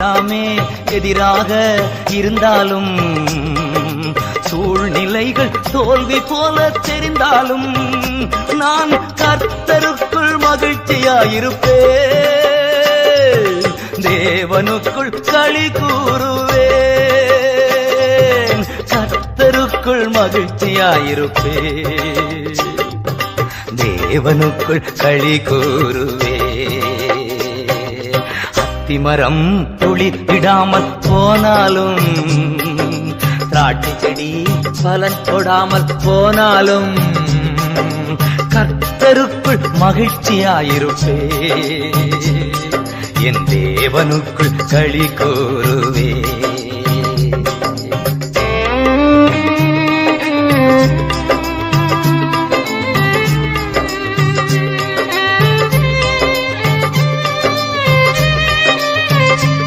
எல்லாமே எதிராக இருந்தாலும் சூழ்நிலைகள் தோல்வி போல தெரிந்தாலும் நான் கர்த்தருக்குள் மகிழ்ச்சியாயிருப்பேன், தேவனுக்குள் களி கூறுவேன், கர்த்தருக்குள் மகிழ்ச்சியாயிருப்பேன், தேவனுக்குள் களி கூறுவேன். மரம் துளிர்விடாமல் போனாலும் திராட்சை செடி பலன் கொடாமல் போனாலும் கர்த்தருக்குள் மகிழ்ச்சியாயிருப்பேன், என் தேவனுக்குள் களி கூறுவேன்.